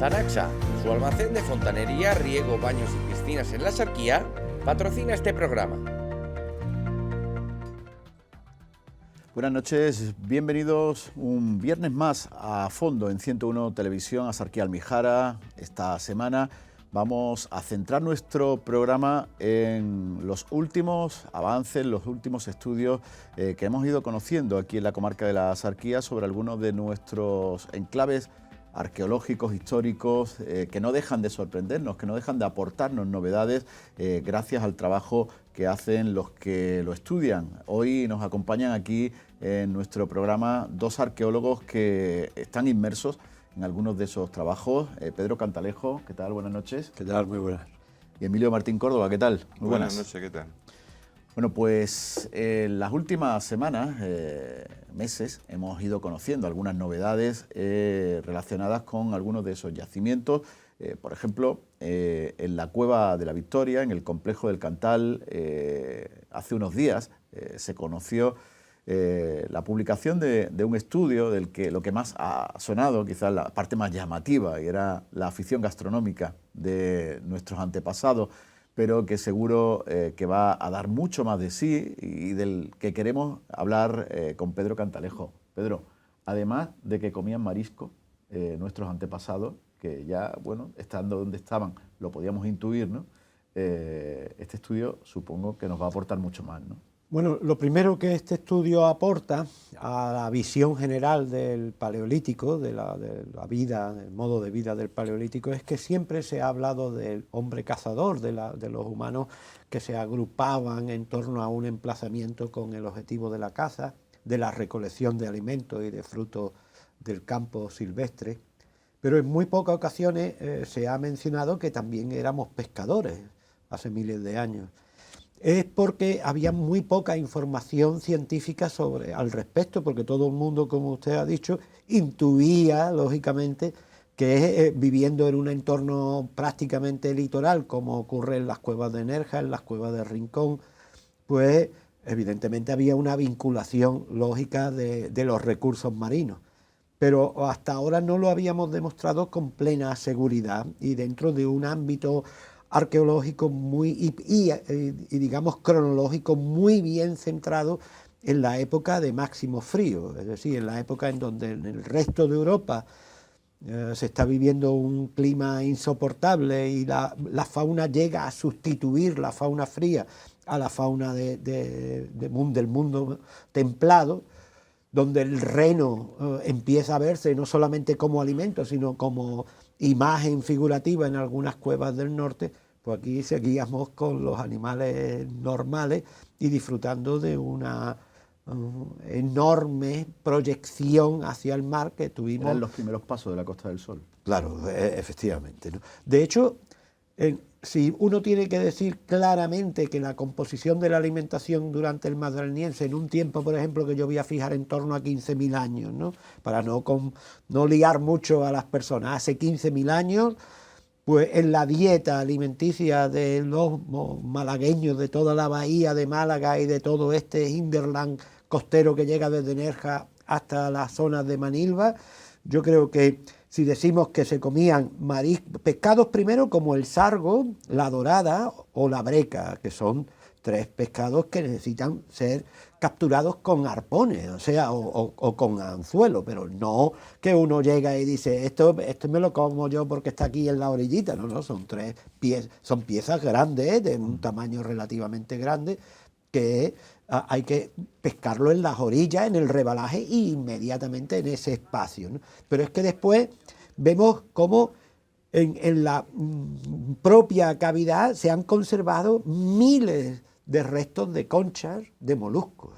Anaxa, su almacén de fontanería, riego, baños y piscinas en la Axarquía, patrocina este programa. Buenas noches, bienvenidos un viernes más a Fondo en 101 Televisión, Axarquía Almijara. Esta semana vamos a centrar nuestro programa en los últimos avances, los últimos estudios que hemos ido conociendo aquí en la comarca de la Axarquía sobre algunos de nuestros enclaves arqueológicos, históricos, que no dejan de sorprendernos, que no dejan de aportarnos novedades gracias al trabajo que hacen los que lo estudian. Hoy nos acompañan aquí en nuestro programa dos arqueólogos que están inmersos en algunos de esos trabajos. Pedro Cantalejo, ¿qué tal? Buenas noches. ¿Qué tal? Muy buenas. Y Emilio Martín Córdoba, ¿qué tal? Muy buenas. Buenas noches, ¿qué tal? Bueno, pues en las últimas semanas, meses, hemos ido conociendo algunas novedades relacionadas con algunos de esos yacimientos. Por ejemplo, en la Cueva de la Victoria, en el complejo del Cantal, hace unos días se conoció la publicación de un estudio del que lo que más ha sonado, quizás la parte más llamativa, y era la afición gastronómica de nuestros antepasados, pero que seguro que va a dar mucho más de sí y del que queremos hablar con Pedro Cantalejo. Pedro, además de que comían marisco nuestros antepasados, que ya, bueno, estando donde estaban, lo podíamos intuir, ¿no? Este estudio supongo que nos va a aportar mucho más, ¿no? Bueno, lo primero que este estudio aporta a la visión general del Paleolítico, de la vida, del modo de vida del Paleolítico, es que siempre se ha hablado del hombre cazador, de los humanos que se agrupaban en torno a un emplazamiento con el objetivo de la caza, de la recolección de alimentos y de frutos del campo silvestre. Pero en muy pocas ocasiones se ha mencionado que también éramos pescadores hace miles de años. Es porque había muy poca información científica al respecto, porque todo el mundo, como usted ha dicho, intuía, lógicamente, que viviendo en un entorno prácticamente litoral, como ocurre en las cuevas de Nerja, en las cuevas de Rincón, pues evidentemente había una vinculación lógica de los recursos marinos. Pero hasta ahora no lo habíamos demostrado con plena seguridad y dentro de un ámbito arqueológico y digamos cronológico muy bien centrado en la época de máximo frío, es decir, en la época en donde en el resto de Europa se está viviendo un clima insoportable y la fauna llega a sustituir la fauna fría a la fauna del mundo templado, donde el reno empieza a verse no solamente como alimento, sino como imagen figurativa en algunas cuevas del norte. Pues aquí seguíamos con los animales normales y disfrutando de una enorme proyección hacia el mar que tuvimos. Eran los primeros pasos de la Costa del Sol. Claro, efectivamente, ¿no? De hecho, si uno tiene que decir claramente que la composición de la alimentación durante el Magdaleniense, en un tiempo, por ejemplo, que yo voy a fijar en torno a 15.000 años, ¿no? Para no liar mucho a las personas, hace 15.000 años, pues en la dieta alimenticia de los malagueños, de toda la bahía de Málaga y de todo este hinterland costero que llega desde Nerja hasta las zonas de Manilva, yo creo que si decimos que se comían pescados primero como el sargo, la dorada o la breca, que son tres pescados que necesitan ser capturados con arpones, o sea, o con anzuelo, pero no que uno llega y dice, esto me lo como yo porque está aquí en la orillita, no, son son piezas grandes, de un tamaño relativamente grande, que hay que pescarlo en las orillas, en el rebalaje e inmediatamente en ese espacio, ¿no? Pero es que después vemos cómo en la propia cavidad se han conservado miles de restos de conchas de moluscos.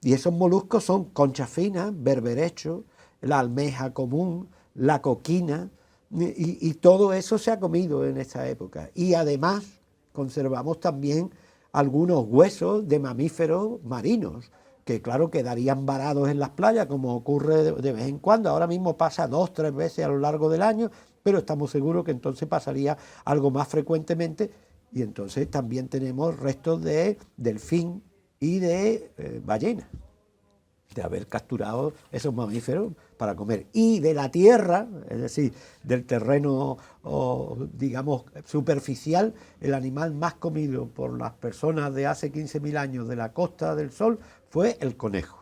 Y esos moluscos son conchas finas, berberecho, la almeja común, la coquina, y todo eso se ha comido en esta época. Y además conservamos también algunos huesos de mamíferos marinos, que claro quedarían varados en las playas, como ocurre de vez en cuando. Ahora mismo pasa 2 o 3 veces a lo largo del año, pero estamos seguros que entonces pasaría algo más frecuentemente, y entonces también tenemos restos de delfín y de ballena. de haber capturado esos mamíferos para comer. Y de la tierra, es decir, del terreno, digamos, superficial, el animal más comido por las personas de hace 15.000 años de la Costa del Sol fue el conejo.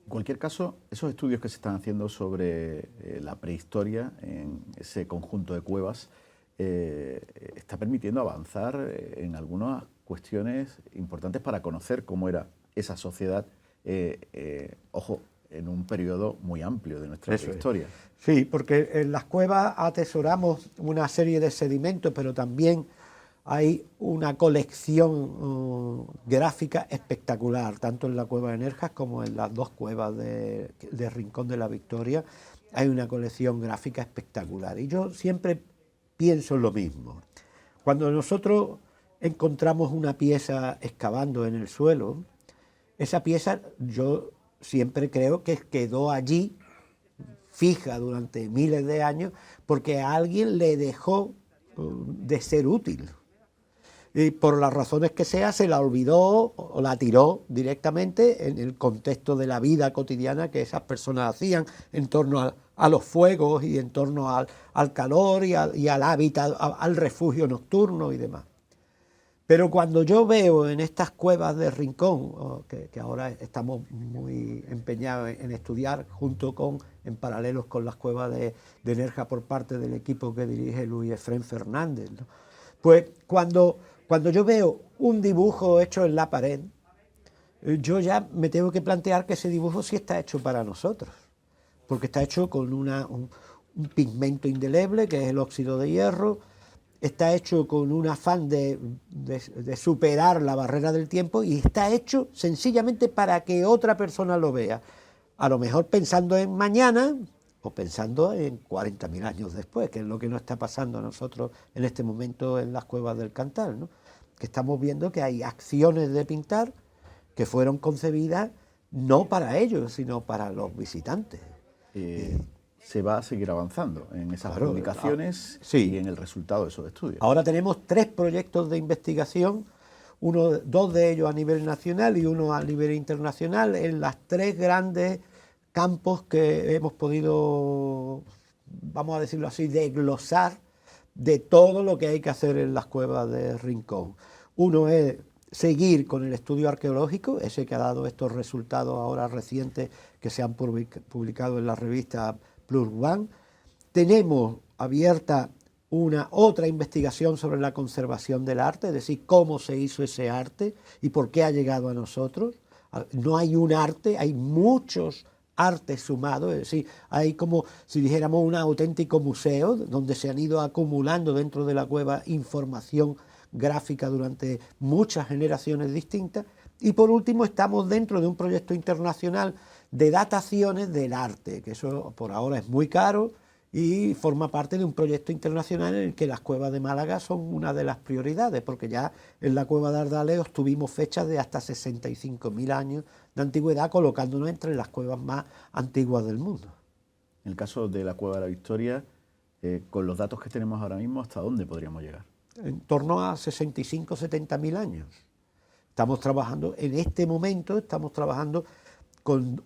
En cualquier caso, esos estudios que se están haciendo sobre la prehistoria en ese conjunto de cuevas está permitiendo avanzar en algunas cuestiones importantes para conocer cómo era esa sociedad, ojo, en un periodo muy amplio de nuestra prehistoria. Sí, porque en las cuevas atesoramos una serie de sedimentos, pero también hay una colección gráfica espectacular, tanto en la cueva de Nerjas como en las dos cuevas de Rincón de la Victoria. Hay una colección gráfica espectacular. Y yo siempre pienso lo mismo. Cuando nosotros encontramos una pieza excavando en el suelo, esa pieza yo siempre creo que quedó allí, fija durante miles de años, porque a alguien le dejó de ser útil. Y por las razones que sea, se la olvidó o la tiró directamente en el contexto de la vida cotidiana que esas personas hacían en torno a los fuegos y en torno al calor y al hábitat, al refugio nocturno y demás. Pero cuando yo veo en estas cuevas de Rincón, que ahora estamos muy empeñados en estudiar en paralelos con las cuevas de Nerja por parte del equipo que dirige Luis Efrén Fernández, ¿no? Pues cuando yo veo un dibujo hecho en la pared, yo ya me tengo que plantear que ese dibujo sí está hecho para nosotros, porque está hecho con un pigmento indeleble, que es el óxido de hierro, está hecho con un afán de superar la barrera del tiempo y está hecho sencillamente para que otra persona lo vea, a lo mejor pensando en mañana o pensando en 40.000 años después, que es lo que nos está pasando a nosotros en este momento en las cuevas del Cantal, ¿no? Que estamos viendo que hay acciones de pintar que fueron concebidas no para ellos, sino para los visitantes. Se va a seguir avanzando en esas publicaciones sí. Y en el resultado de esos estudios. Ahora tenemos 3 proyectos de investigación, 2 de ellos a nivel nacional y 1 a nivel internacional, en las 3 grandes campos que hemos podido, vamos a decirlo así, desglosar de todo lo que hay que hacer en las cuevas de Rincón. Uno es seguir con el estudio arqueológico, ese que ha dado estos resultados ahora recientes que se han publicado en la revista Plus One. Tenemos abierta otra investigación sobre la conservación del arte, es decir, cómo se hizo ese arte y por qué ha llegado a nosotros. No hay un arte, hay muchos artes sumados, es decir, hay como si dijéramos un auténtico museo donde se han ido acumulando dentro de la cueva información gráfica durante muchas generaciones distintas. Y por último estamos dentro de un proyecto internacional de dataciones del arte, que eso por ahora es muy caro y forma parte de un proyecto internacional en el que las cuevas de Málaga son una de las prioridades, porque ya en la cueva de Ardaleos tuvimos fechas de hasta 65.000 años de antigüedad, colocándonos entre las cuevas más antiguas del mundo. En el caso de la Cueva de la Victoria, con los datos que tenemos ahora mismo, ¿hasta dónde podríamos llegar? En torno a 65.000-70.000 años. Estamos trabajando, en este momento, con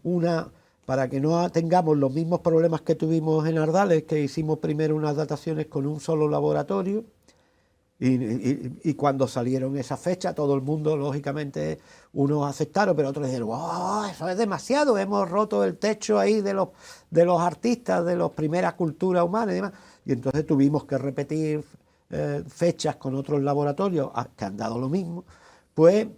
para que no tengamos los mismos problemas que tuvimos en Ardales, que hicimos primero unas dataciones con un solo laboratorio, y cuando salieron esas fechas, todo el mundo, lógicamente, unos aceptaron, pero otros dijeron, ¡oh, eso es demasiado! Hemos roto el techo ahí de los artistas, de las primeras culturas humanas y demás. Y entonces tuvimos que repetir fechas con otros laboratorios que han dado lo mismo. Pues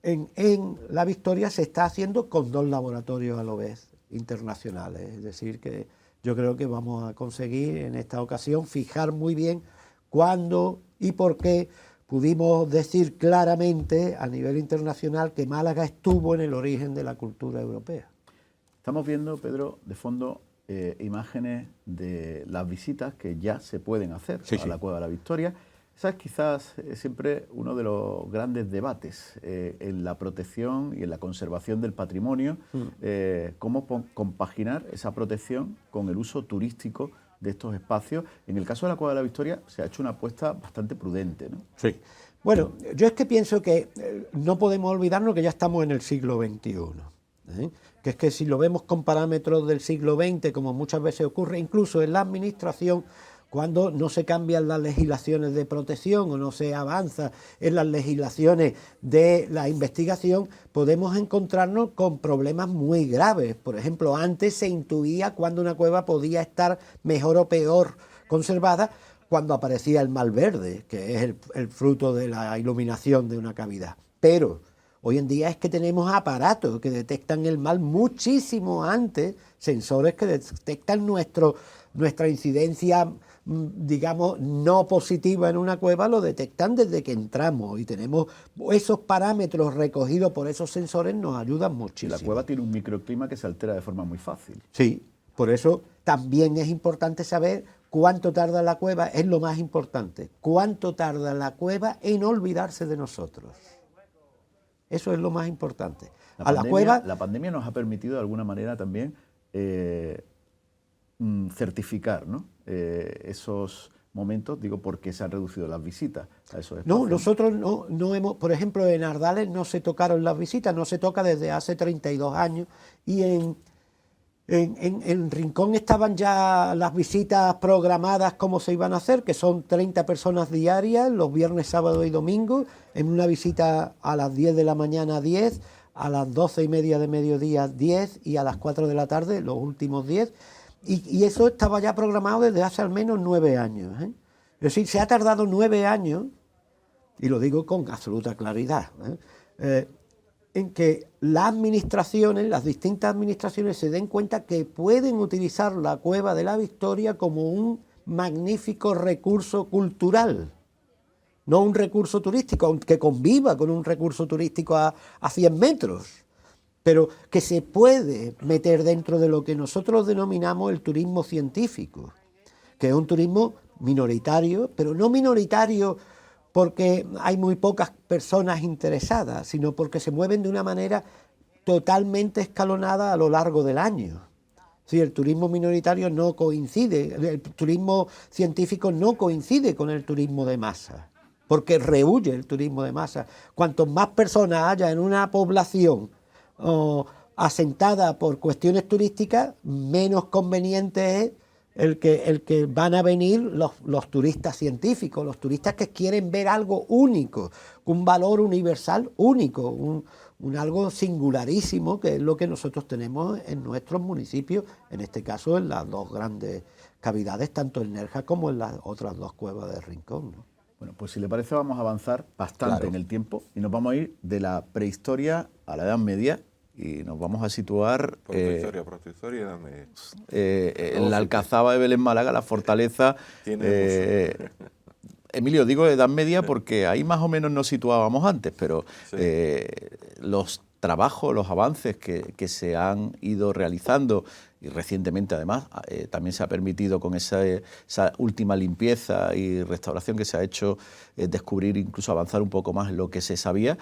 en La Victoria se está haciendo con 2 laboratorios a la vez internacionales, es decir, que yo creo que vamos a conseguir en esta ocasión fijar muy bien cuándo y por qué pudimos decir claramente a nivel internacional que Málaga estuvo en el origen de la cultura europea. Estamos viendo, Pedro, de fondo imágenes de las visitas que ya se pueden hacer a la Cueva de la Victoria. Esa es quizás siempre uno de los grandes debates en la protección y en la conservación del patrimonio, cómo compaginar esa protección con el uso turístico de estos espacios. En el caso de la Cueva de la Victoria se ha hecho una apuesta bastante prudente, ¿no? Sí. Bueno, yo es que pienso que no podemos olvidarnos que ya estamos en el siglo XXI Que es que si lo vemos con parámetros del siglo XX, como muchas veces ocurre, incluso en la administración, cuando no se cambian las legislaciones de protección o no se avanza en las legislaciones de la investigación, podemos encontrarnos con problemas muy graves. Por ejemplo, antes se intuía cuando una cueva podía estar mejor o peor conservada cuando aparecía el mal verde, que es el fruto de la iluminación de una cavidad. Pero hoy en día es que tenemos aparatos que detectan el mal muchísimo antes, sensores que detectan nuestra incidencia, digamos, no positiva en una cueva, lo detectan desde que entramos, y tenemos esos parámetros recogidos por esos sensores, nos ayudan muchísimo. La cueva tiene un microclima que se altera de forma muy fácil. Sí, por eso también es importante saber cuánto tarda la cueva, es lo más importante, cuánto tarda la cueva en olvidarse de nosotros. Eso es lo más importante. La pandemia nos ha permitido de alguna manera también certificar, ¿no? Esos momentos, digo, porque se han reducido las visitas a esos espacios. No, nosotros no hemos, por ejemplo, en Ardales no se tocaron las visitas, no se toca desde hace 32 años, y en Rincón estaban ya las visitas programadas como se iban a hacer, que son 30 personas diarias, los viernes, sábado y domingo, en una visita a las 10 de la mañana 10, a las 12:30 de mediodía 10 y a las 4 de la tarde los últimos 10. Y eso estaba ya programado desde hace al menos 9 años. Es decir, se ha tardado 9 años, y lo digo con absoluta claridad, en que las administraciones, las distintas administraciones, se den cuenta que pueden utilizar la Cueva de la Victoria como un magnífico recurso cultural, no un recurso turístico, aunque conviva con un recurso turístico a 100 metros. Pero que se puede meter dentro de lo que nosotros denominamos el turismo científico, que es un turismo minoritario, pero no minoritario porque hay muy pocas personas interesadas, sino porque se mueven de una manera totalmente escalonada a lo largo del año. Sí, el turismo minoritario no coincide, el turismo científico no coincide con el turismo de masa, porque rehúye el turismo de masa. Cuanto más personas haya en una población asentada por cuestiones turísticas, menos conveniente es el que van a venir los turistas científicos, los turistas que quieren ver algo único, un valor universal único, un algo singularísimo, que es lo que nosotros tenemos en nuestros municipios, en este caso en las dos grandes cavidades, tanto en Nerja como en las otras dos cuevas de Rincón, ¿no? Bueno, pues si le parece vamos a avanzar bastante en el tiempo y nos vamos a ir de la prehistoria a la Edad Media y nos vamos a situar Protohistoria, Edad Media. En la Alcazaba de Vélez Málaga, la fortaleza. Emilio, digo Edad Media porque ahí más o menos nos situábamos antes, pero sí, los trabajos, los avances que se han ido realizando, y recientemente además también se ha permitido con esa última limpieza y restauración que se ha hecho descubrir, incluso avanzar un poco más en lo que se sabía.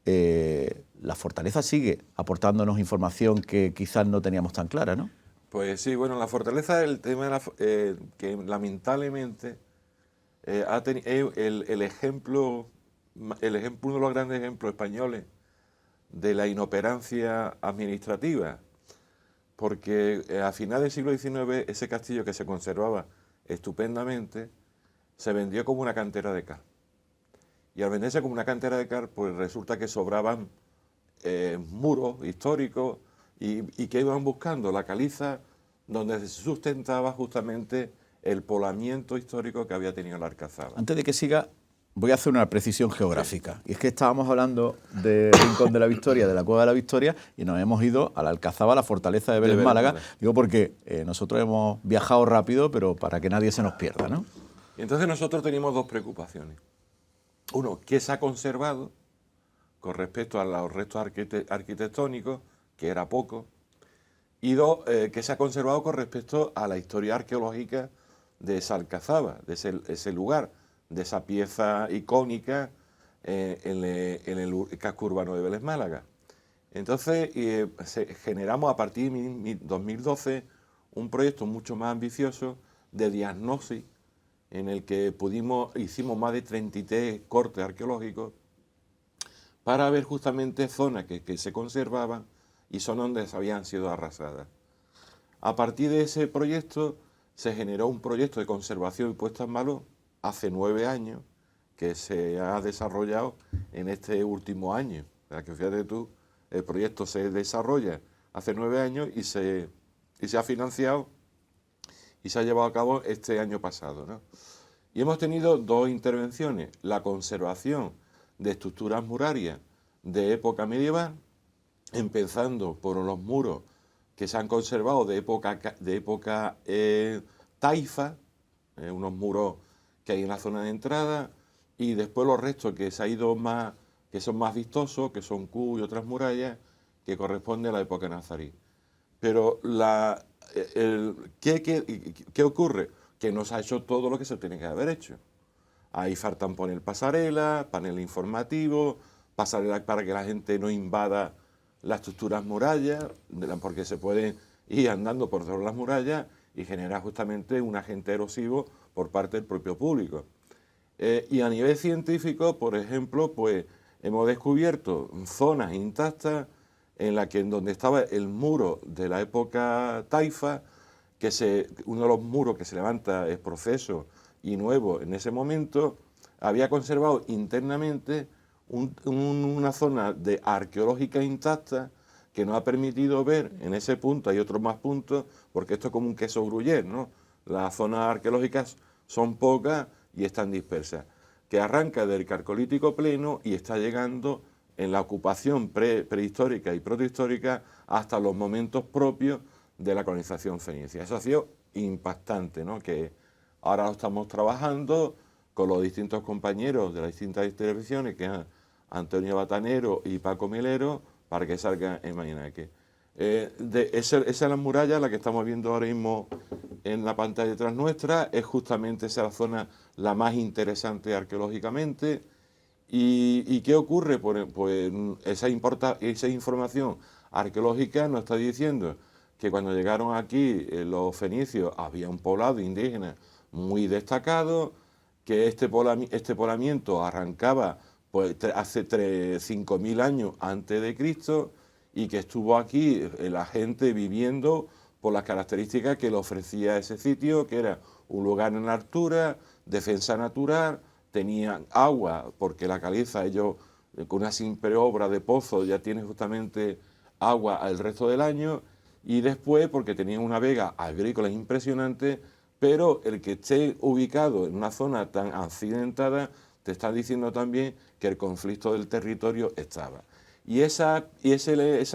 La fortaleza sigue aportándonos información que quizás no teníamos tan clara, ¿no? Pues sí, bueno, la fortaleza, el tema que lamentablemente el ejemplo, uno de los grandes ejemplos españoles de la inoperancia administrativa, porque a finales del siglo XIX ese castillo, que se conservaba estupendamente, se vendió como una cantera de cal. Y al venderse como una cantera de cal, pues resulta que sobraban muros históricos y que iban buscando la caliza donde se sustentaba justamente el poblamiento histórico que había tenido la Alcazaba. Antes de que siga, voy a hacer una precisión geográfica. Y es que estábamos hablando de Rincón de la Victoria, de la Cueva de la Victoria, y nos hemos ido a la Alcazaba, a la fortaleza de Vélez Málaga. Digo porque nosotros hemos viajado rápido, pero para que nadie se nos pierda, ¿no? Y entonces nosotros teníamos dos preocupaciones. Uno, ¿qué se ha conservado con respecto a los restos arquitectónicos, que era poco? Y dos, ¿qué se ha conservado con respecto a la historia arqueológica de esa Alcazaba, de ese lugar, de esa pieza icónica en el casco urbano de Vélez Málaga? Entonces generamos a partir de 2012 un proyecto mucho más ambicioso de diagnosis en el que hicimos más de 33 cortes arqueológicos para ver justamente zonas que se conservaban y son donde habían sido arrasadas. A partir de ese proyecto se generó un proyecto de conservación y puesta en valor hace 9 años que se ha desarrollado en este último año. O sea, que fíjate tú, el proyecto se desarrolla hace 9 años y se ha financiado y se ha llevado a cabo este año pasado, ¿no? Y hemos tenido 2 intervenciones: la conservación de estructuras murarias de época medieval, empezando por los muros que se han conservado de época taifa, unos muros que hay en la zona de entrada, y después los restos que se ha ido más, que son más vistosos, que son Q y otras murallas, que corresponden a la época nazarí. Pero ¿qué ocurre? Que no se ha hecho todo lo que se tiene que haber hecho. Ahí faltan poner pasarelas, panel informativo, pasarelas para que la gente no invada las estructuras murallas, porque se pueden ir andando por todas las murallas y generar justamente un agente erosivo por parte del propio público. Y a nivel científico, por ejemplo, pues hemos descubierto zonas intactas en las que en donde estaba el muro de la época taifa, uno de los muros que se levanta es proceso y nuevo en ese momento, había conservado internamente una zona arqueológica intacta que nos ha permitido ver en ese punto, hay otros más puntos, porque esto es como un queso gruyère, ¿no? Las zonas arqueológicas son pocas y están dispersas, que arranca del Carcolítico pleno y está llegando en la ocupación prehistórica y protohistórica hasta los momentos propios de la colonización fenicia. Eso ha sido impactante, ¿no? Que ahora lo estamos trabajando con los distintos compañeros de las distintas televisiones, que es Antonio Batanero y Paco Melero, para que salga en Mañanaque. Esa es la muralla, la que estamos viendo ahora mismo en la pantalla detrás nuestra, es justamente esa zona la más interesante arqueológicamente. ¿Y qué ocurre? Pues esa información arqueológica nos está diciendo que cuando llegaron aquí los fenicios había un poblado indígena muy destacado, que este poblamiento arrancaba pues hace 5.000 años antes de Cristo y que estuvo aquí la gente viviendo por las características que le ofrecía ese sitio, que era un lugar en la altura, defensa natural, tenían agua, porque la caliza, ellos con una simple obra de pozo ya tienen justamente agua el resto del año, y después porque tenían una vega agrícola impresionante, pero el que esté ubicado en una zona tan accidentada te está diciendo también que el conflicto del territorio estaba. Y esa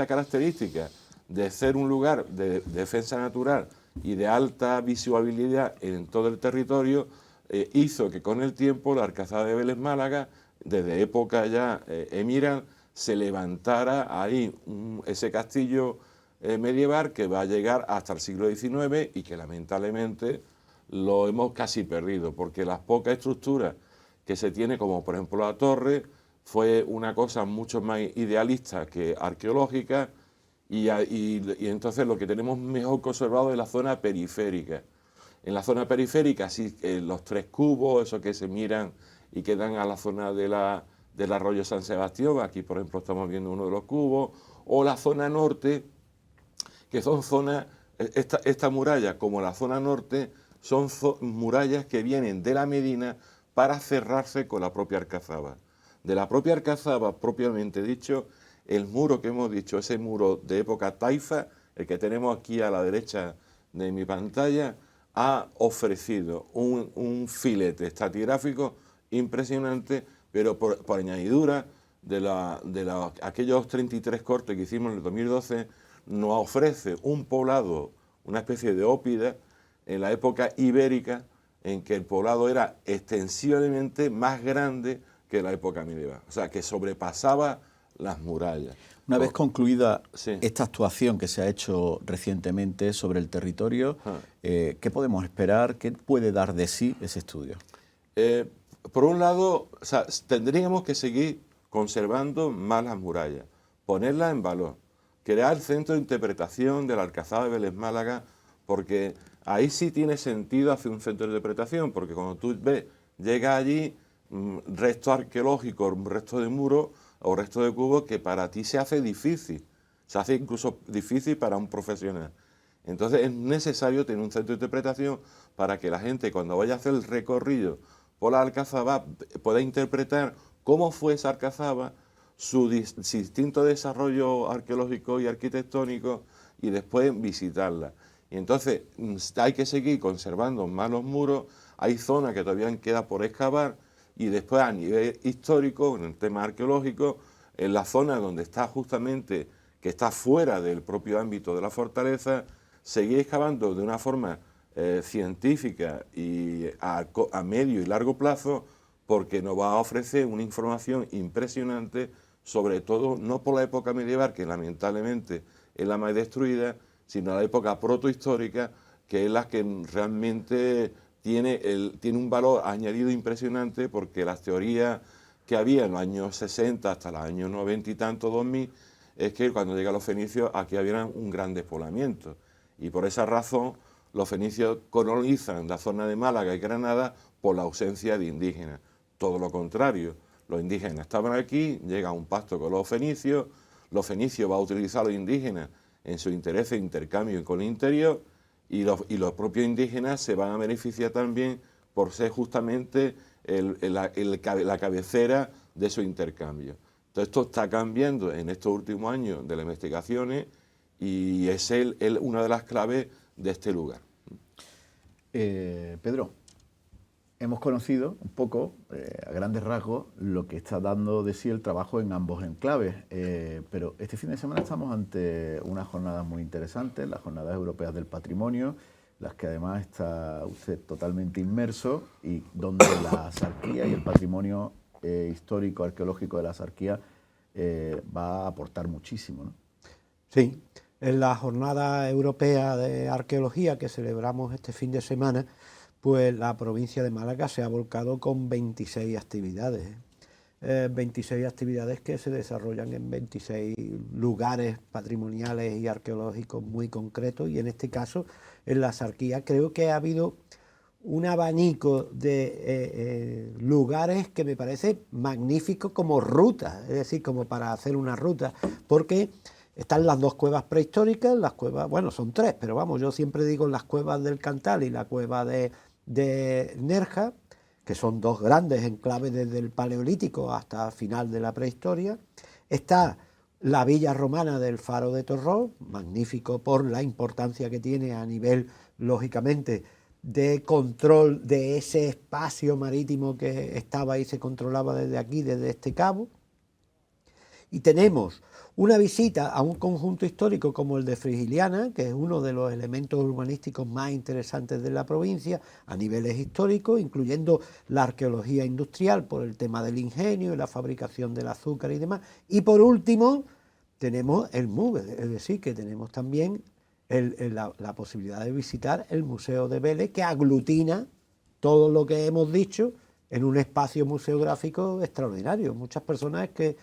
característica de ser un lugar de defensa natural y de alta visibilidad en todo el territorio hizo que con el tiempo la Alcazaba de Vélez Málaga, desde época ya emiral, se levantara ahí ese castillo medieval que va a llegar hasta el siglo XIX y que lamentablemente lo hemos casi perdido, porque las pocas estructuras que se tiene, como por ejemplo la torre, fue una cosa mucho más idealista que arqueológica, y entonces lo que tenemos mejor conservado es la zona periférica. En la zona periférica, sí, los 3 cubos, esos que se miran y que dan a la zona del arroyo San Sebastián, aquí por ejemplo estamos viendo uno de los cubos, o la zona norte, que son zonas, esta muralla como la zona norte, son murallas que vienen de la Medina para cerrarse con la propia Alcazaba. De la propia Alcazaba, propiamente dicho, el muro que hemos dicho, ese muro de época taifa, el que tenemos aquí a la derecha de mi pantalla, ha ofrecido un filete estratigráfico impresionante, pero por añadidura de aquellos 33 cortes que hicimos en el 2012, nos ofrece un poblado, una especie de ópida, en la época ibérica, en que el poblado era extensivamente más grande que la época medieval, o sea, que sobrepasaba las murallas. Una vez concluida sí. esta actuación que se ha hecho recientemente sobre el territorio, ¿qué podemos esperar? ¿Qué puede dar de sí ese estudio? Por un lado, o sea, tendríamos que seguir conservando más las murallas, ponerlas en valor, crear el centro de interpretación de la Alcazaba de Vélez Málaga, porque ahí sí tiene sentido hacer un centro de interpretación, porque cuando tú ves, llega allí resto arqueológico, resto de muro o resto de cubo, que para ti se hace difícil se hace incluso difícil para un profesional. Entonces es necesario tener un centro de interpretación para que la gente, cuando vaya a hacer el recorrido por la Alcazaba, pueda interpretar cómo fue esa Alcazaba, su distinto desarrollo arqueológico y arquitectónico, y después visitarla. Y entonces hay que seguir conservando más los muros, hay zonas que todavía queda por excavar, y después a nivel histórico, en el tema arqueológico, en la zona donde está justamente, que está fuera del propio ámbito de la fortaleza, seguir excavando de una forma científica y a medio y largo plazo, porque nos va a ofrecer una información impresionante, sobre todo no por la época medieval, que lamentablemente es la más destruida, sino la época protohistórica, que es la que realmente tiene un valor añadido impresionante, porque las teorías que había en los años 60 hasta los años 90 y tanto, 2000, es que cuando llegan los fenicios aquí había un gran despoblamiento. Y por esa razón los fenicios colonizan la zona de Málaga y Granada por la ausencia de indígenas. Todo lo contrario, los indígenas estaban aquí, llega un pacto con los fenicios van a utilizar a los indígenas en su interés de intercambio con el interior, y los propios indígenas se van a beneficiar también por ser justamente la cabecera de su intercambio. Entonces esto está cambiando en estos últimos años de las investigaciones, y es una de las claves de este lugar. Pedro, hemos conocido un poco, a grandes rasgos, lo que está dando de sí el trabajo en ambos enclaves, pero este fin de semana estamos ante unas jornadas muy interesantes, las Jornadas Europeas del Patrimonio, las que además está usted totalmente inmerso, y donde la Axarquía y el patrimonio histórico, arqueológico de la Axarquía va a aportar muchísimo, ¿no? Sí, en la Jornada Europea de Arqueología que celebramos este fin de semana, pues la provincia de Málaga se ha volcado con 26 actividades. 26 actividades que se desarrollan en 26 lugares patrimoniales y arqueológicos muy concretos, y en este caso en la Axarquía creo que ha habido un abanico de lugares que me parece magnífico como ruta, es decir, como para hacer una ruta, porque están las dos cuevas prehistóricas, las cuevas, bueno, son tres, pero vamos, yo siempre digo las cuevas del Cantal y la cueva de Nerja, que son dos grandes enclaves desde el Paleolítico hasta final de la prehistoria. Está la villa romana del Faro de Torró, magnífico por la importancia que tiene a nivel, lógicamente, de control de ese espacio marítimo que estaba y se controlaba desde aquí, desde este cabo. Y tenemos una visita a un conjunto histórico como el de Frigiliana, que es uno de los elementos urbanísticos más interesantes de la provincia a niveles históricos, incluyendo la arqueología industrial por el tema del ingenio y la fabricación del azúcar y demás. Y por último, tenemos el MUVE, es decir, que tenemos también la posibilidad de visitar el Museo de Vélez, que aglutina todo lo que hemos dicho en un espacio museográfico extraordinario. Muchas personas que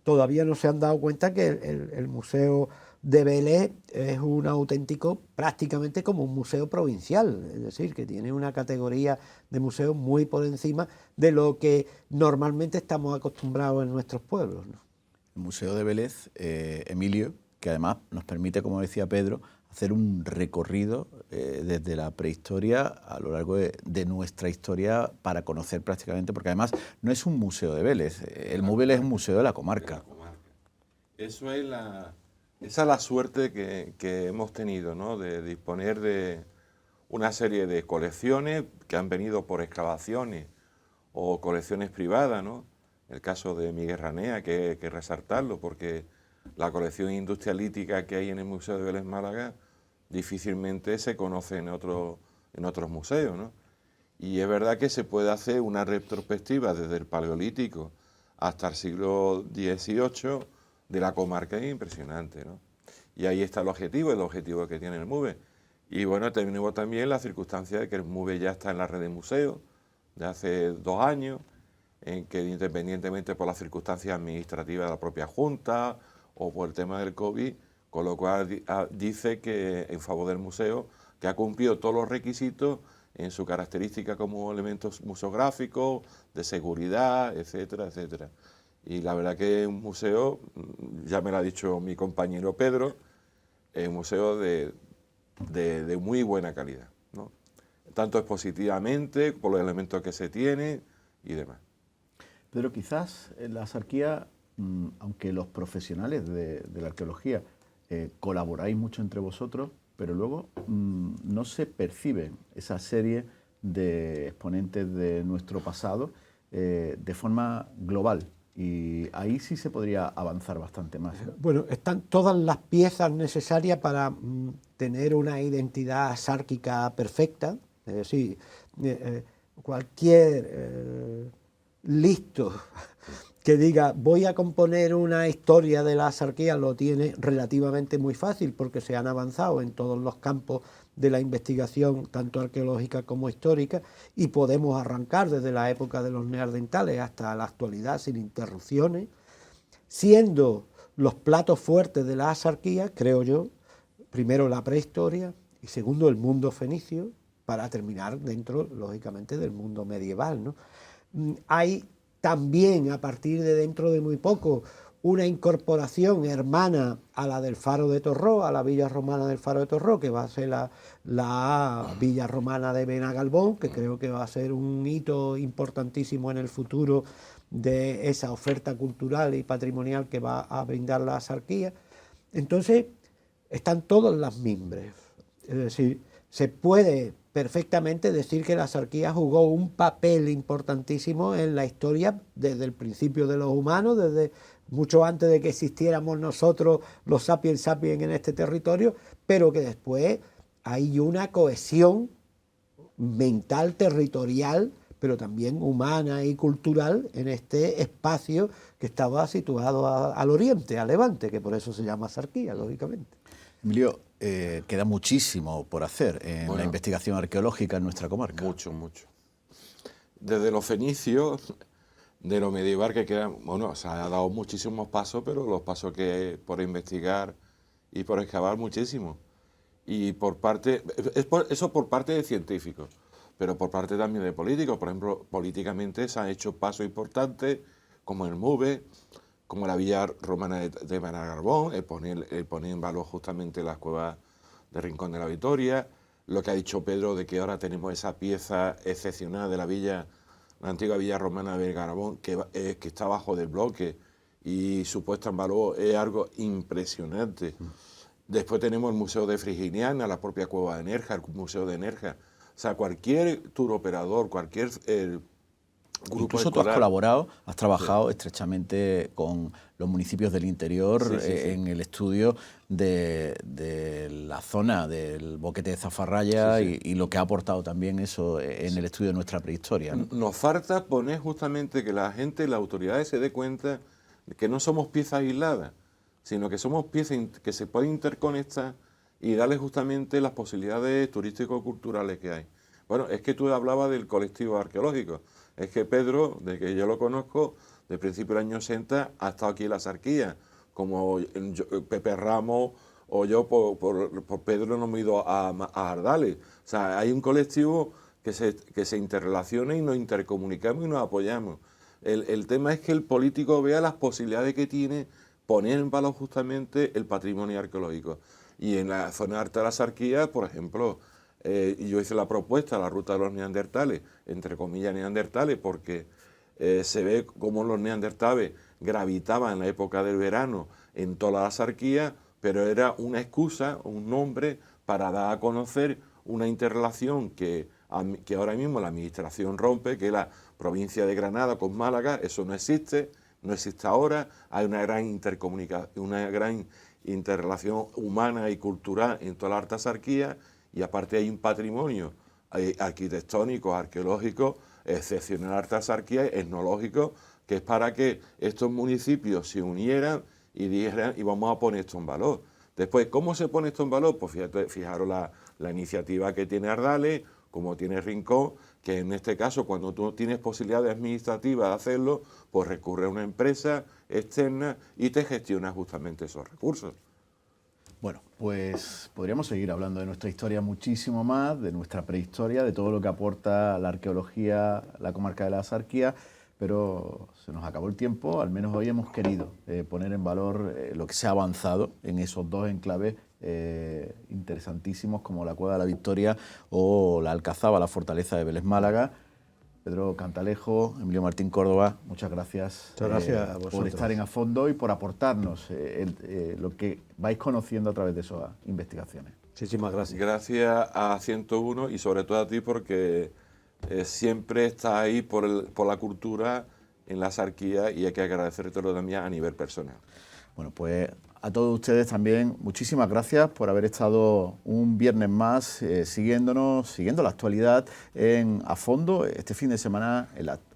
todavía no se han dado cuenta que el Museo de Vélez es un auténtico, prácticamente como un museo provincial, es decir, que tiene una categoría de museo muy por encima de lo que normalmente estamos acostumbrados en nuestros pueblos, ¿no? El Museo de Vélez, Emilio, que además nos permite, como decía Pedro, hacer un recorrido desde la prehistoria a lo largo de nuestra historia para conocer prácticamente, porque además no es un museo de Vélez, el MUVEL es un museo de la comarca. Esa es la suerte que hemos tenido, ¿no?, de disponer de una serie de colecciones que han venido por excavaciones o colecciones privadas, ¿no? El caso de Miguel Ranea, que hay que resaltarlo, porque la colección industrialítica que hay en el Museo de Vélez Málaga difícilmente se conoce en otros museos, ¿no? Y es verdad que se puede hacer una retrospectiva desde el Paleolítico hasta el siglo XVIII de la comarca, es impresionante, ¿no? Y ahí está el objetivo que tiene el MUVE. Y bueno, tenemos también la circunstancia de que el MUVE ya está en la red de museos de hace 2 años, en que independientemente por las circunstancias administrativas de la propia Junta o por el tema del COVID, con lo cual dice que en favor del museo, que ha cumplido todos los requisitos en su característica como elementos museográficos, de seguridad, etcétera, etcétera. Y la verdad que es un museo, ya me lo ha dicho mi compañero Pedro, es un museo de muy buena calidad, ¿no? Tanto expositivamente, por los elementos que se tiene y demás. Pedro, quizás en la Axarquía, aunque los profesionales de la arqueología colaboráis mucho entre vosotros, pero luego no se percibe esa serie de exponentes de nuestro pasado de forma global. Y ahí sí se podría avanzar bastante más, ¿no? Bueno, están todas las piezas necesarias para tener una identidad sárquica perfecta. Es decir, cualquier listo que diga voy a componer una historia de la Axarquía lo tiene relativamente muy fácil, porque se han avanzado en todos los campos de la investigación, tanto arqueológica como histórica, y podemos arrancar desde la época de los neandertales hasta la actualidad sin interrupciones, siendo los platos fuertes de la Axarquía, creo yo, primero la prehistoria y segundo el mundo fenicio, para terminar dentro, lógicamente, del mundo medieval, ¿no? Hay también, a partir de dentro de muy poco, una incorporación hermana a la del Faro de Torró, a la villa romana del Faro de Torró, que va a ser la villa romana de Benagalbón, que creo que va a ser un hito importantísimo en el futuro de esa oferta cultural y patrimonial que va a brindar la Axarquía. Entonces, están todas las mimbres. Es decir, se puede perfectamente decir que la Axarquía jugó un papel importantísimo en la historia desde el principio de los humanos, desde mucho antes de que existiéramos nosotros, los sapiens sapiens, en este territorio, pero que después hay una cohesión mental, territorial, pero también humana y cultural en este espacio que estaba situado al oriente, a Levante, que por eso se llama Axarquía, lógicamente. Emilio, queda muchísimo por hacer en la investigación arqueológica en nuestra comarca. Mucho, mucho. Desde los fenicios, de lo medieval que queda, bueno, se ha dado muchísimos pasos, pero los pasos que por investigar y por excavar muchísimo. Y por parte, eso por parte de científicos, pero por parte también de políticos. Por ejemplo, políticamente se han hecho pasos importantes, como el MUVE, como la villa romana de Benagalbón, el poner en valor justamente las cuevas de Rincón de la Victoria, lo que ha dicho Pedro de que ahora tenemos esa pieza excepcional de la antigua villa romana de Benagalbón, que está abajo del bloque y su puesta en valor es algo impresionante. Después tenemos el Museo de Friginiana, la propia cueva de Nerja, el Museo de Nerja. O sea, cualquier tour operador, cualquier grupo Incluso escolar. tú has colaborado, has trabajado estrechamente con los municipios del interior en el estudio de la zona del boquete de Zafarraya y lo que ha aportado también eso en el estudio de nuestra prehistoria, ¿no? Nos falta poner justamente que la gente, las autoridades se dé cuenta de que no somos piezas aisladas, sino que somos piezas que se pueden interconectar y darle justamente las posibilidades turístico-culturales que hay. Bueno, es que tú hablabas del colectivo arqueológico. Es que Pedro, de que yo lo conozco, de principio del año 60, ha estado aquí en la Axarquía. Como Pepe Ramos o yo, por Pedro, no hemos ido a Ardales. O sea, hay un colectivo que se interrelaciona y nos intercomunicamos y nos apoyamos. El tema es que el político vea las posibilidades que tiene poner en valor justamente el patrimonio arqueológico. Y en la zona alta de la Axarquía, por ejemplo, yo hice la propuesta, la ruta de los neandertales, entre comillas neandertales, porque se ve cómo los neandertales gravitaban en la época del verano en toda la Axarquía, pero era una excusa, un nombre para dar a conocer una interrelación que ahora mismo la administración rompe, que es la provincia de Granada con Málaga. Eso no existe ahora. Hay una gran intercomunicación, una gran interrelación humana y cultural en toda la Alta Axarquía, y aparte hay un patrimonio arquitectónico, arqueológico excepcional en la Alta Axarquía, etnológico, que es para que estos municipios se unieran y dijeran, y vamos a poner esto en valor. Después, ¿cómo se pone esto en valor? Pues fijaros la iniciativa que tiene Ardales, como tiene Rincón, que en este caso, cuando tú tienes posibilidades administrativas de hacerlo, pues recurre a una empresa externa y te gestiona justamente esos recursos. Bueno, pues podríamos seguir hablando de nuestra historia muchísimo más, de nuestra prehistoria, de todo lo que aporta la arqueología, la comarca de la Axarquía, pero se nos acabó el tiempo. Al menos hoy hemos querido poner en valor lo que se ha avanzado en esos dos enclaves interesantísimos como la Cueva de la Victoria o la Alcazaba, la fortaleza de Vélez Málaga. Pedro Cantalejo, Emilio Martín Córdoba, muchas gracias, Muchas gracias a vosotros por estar en A Fondo y por aportarnos lo que vais conociendo a través de esas investigaciones. Muchísimas gracias. Gracias a 101 y sobre todo a ti porque siempre estás ahí por la cultura en la Axarquía y hay que agradecértelo también a nivel personal. Bueno, pues a todos ustedes también muchísimas gracias por haber estado un viernes más siguiendo la actualidad en A Fondo, este fin de semana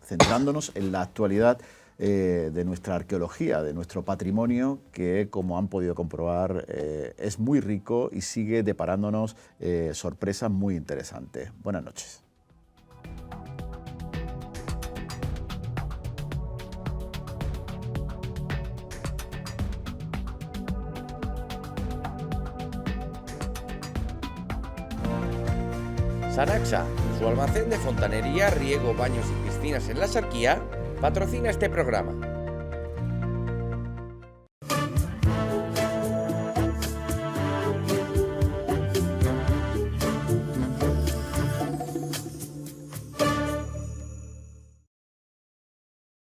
centrándonos en la actualidad de nuestra arqueología, de nuestro patrimonio, que como han podido comprobar es muy rico y sigue deparándonos sorpresas muy interesantes. Buenas noches. Sanaxa, su almacén de fontanería, riego, baños y piscinas en la Axarquía, patrocina este programa.